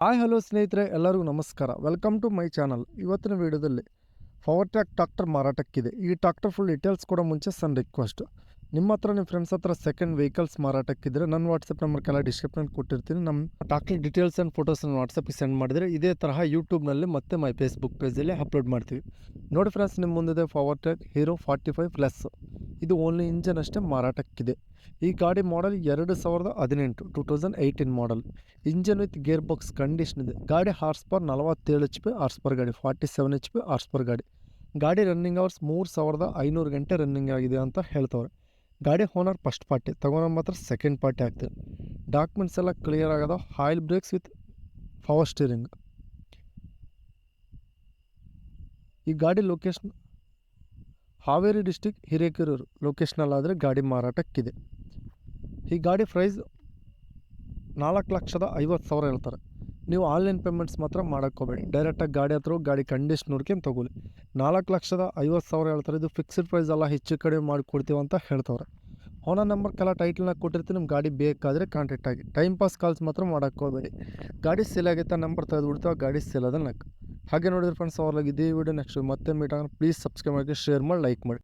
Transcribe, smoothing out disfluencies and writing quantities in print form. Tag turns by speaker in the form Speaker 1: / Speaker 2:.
Speaker 1: Hi hello ಸ್ನೇಹಿತರೆ, ಎಲ್ಲರಿಗೂ ನಮಸ್ಕಾರ. Welcome to my channel. ಇವತ್ತಿನ ವಿಡಿಯೋದಲ್ಲಿ ಪವರ್ಟ್ರ್ಯಾಕ್ ಟ್ರಾಕ್ಟರ್ ಮಾರಾಟಕ್ಕಿದೆ. ಈ ಟ್ರಾಕ್ಟರ್ ಫುಲ್ ಡೀಟೇಲ್ಸ್ ಕೊಡೋ ಮುಂಚೆ ಸಣ್ಣ ರಿಕ್ವೆಸ್ಟ್. ನಿಮ್ಮ ಹತ್ರ ನಿಮ್ಮ ಫ್ರೆಂಡ್ಸ್ ಹತ್ರ ಸೆಕೆಂಡ್ ವೆಹಿಕಲ್ಸ್ ಮಾರಾಟಕ್ಕಿದ್ರೆ ನನ್ನ ವಾಟ್ಸಪ್ ನಂಬರ್ಗೆಲ್ಲ ಡಿಸ್ಕ್ರಿಪ್ಷನ್ ಕೊಟ್ಟಿರ್ತೀನಿ. ನಮ್ಮ ಟ್ರಾಕ್ಟರ್ ಡೀಟೇಲ್ಸ್ ಆ್ಯಂಡ್ ಫೋಟೋಸನ್ನು ವಾಟ್ಸಪ್ಗೆ ಸೆಂಡ್ ಮಾಡಿದರೆ ಇದೇ ತರಹ ಯೂಟ್ಯೂಬ್ನಲ್ಲಿ ಮತ್ತು ಮೈ ಫೇಸ್ಬುಕ್ ಪೇಜಲ್ಲಿ ಅಪ್ಲೋಡ್ ಮಾಡ್ತೀವಿ. ನೋಡಿ ಫ್ರೆಂಡ್ಸ್, ನಿಮ್ಮ ಮುಂದಿದೆ ಪವರ್ಟ್ರ್ಯಾಕ್ ಹೀರೋ 45 ಪ್ಲಸ್. ಇದು ಓನ್ಲಿ ಇಂಜನ್ ಅಷ್ಟೇ ಮಾರಾಟಕ್ಕಿದೆ. ಈ ಗಾಡಿ model 2018 2018 model. Engine with gear box condition ಇದೆ. ಗಾಡಿ horse power 47 HP horse power ಗಾಡಿ, 47 HP ಹಾರ್ಸ್ ಪರ್ ಗಾಡಿ. ಗಾಡಿ ರನ್ನಿಂಗ್ ಅವರ್ಸ್ 3500 ಗಂಟೆ ರನ್ನಿಂಗ್ ಆಗಿದೆ ಅಂತ ಹೇಳ್ತವ್ರೆ. ಗಾಡಿ ಓನರ್ ಫಸ್ಟ್ ಪಾರ್ಟಿ, ತಗೊಂಡು ಮಾತ್ರ ಸೆಕೆಂಡ್ ಪಾರ್ಟಿ ಆಗ್ತದೆ. ಡಾಕ್ಯುಮೆಂಟ್ಸ್ ಎಲ್ಲ ಕ್ಲಿಯರ್ ಆಗೋದು. Oil breaks with power steering. ಈ ಗಾಡಿ ಲೊಕೇಶನ್ ಹಾವೇರಿ ಡಿಸ್ಟಿಕ್ ಹಿರೇಕೆರೂರು ಲೊಕೇಶನಲ್ಲಾದರೆ ಗಾಡಿ ಮಾರಾಟಕ್ಕಿದೆ. ಈ ಗಾಡಿ ಪ್ರೈಸ್ 4,50,000 ಹೇಳ್ತಾರೆ. ನೀವು ಆನ್ಲೈನ್ ಪೇಮೆಂಟ್ಸ್ ಮಾತ್ರ ಮಾಡೋಕ್ಕೋಬೇಡಿ. ಡೈರೆಕ್ಟಾಗಿ ಗಾಡಿ ಹತ್ರ ಗಾಡಿ ಕಂಡೀಷನ್ ನೋಡ್ಕೊಂಡು ತೊಗೊಳ್ಳಿ. 4,50,000 ಹೇಳ್ತಾರೆ. ಇದು ಫಿಕ್ಸ್ಡ್ ಪ್ರೈಸ್ ಅಲ್ಲ, ಹೆಚ್ಚು ಕಡಿಮೆ ಮಾಡಿಕೊಡ್ತೀವಿ ಅಂತ ಹೇಳ್ತವ್ರೆ. ಓನರ್ ನಂಬರ್ಗೆಲ್ಲ ಟೈಟಲ್ನಾಗ ಕೊಟ್ಟಿರ್ತೀನಿ. ನಿಮ್ಮ ಗಾಡಿ ಬೇಕಾದರೆ ಕಾಂಟ್ಯಾಕ್ಟ್ ಆಗಿ. ಟೈಮ್ ಪಾಸ್ ಕಾಲ್ಸ್ ಮಾತ್ರ ಮಾಡೋಕ್ಕೋಬೇಡಿ. ಗಾಡಿ ಸೇಲ್ ಆಗೈತೆ ನಂಬರ್ ತೆಗೆದುಬಿಡ್ತೀವಿ, ಗಾಡಿ ಸೇಲ್ ಅದ ನಕ್. ಹಾಗೆ ನೋಡಿದ್ರೆ ಫ್ರೆಂಡ್ಸ್, ಅವ್ರಿಗೆ ಇದೇ ವಿಡಿಯೋ ನೆಕ್ಸ್ಟ್ ಮತ್ತೆ ಮೀಟ್ ಆಗೋಣ. ಪ್ಲೀಸ್ ಸಬ್ಸ್ಕ್ರೈಬ್ ಮಾಡಿ, ಶೇರ್ ಮಾಡಿ, ಲೈಕ್ ಮಾಡಿ.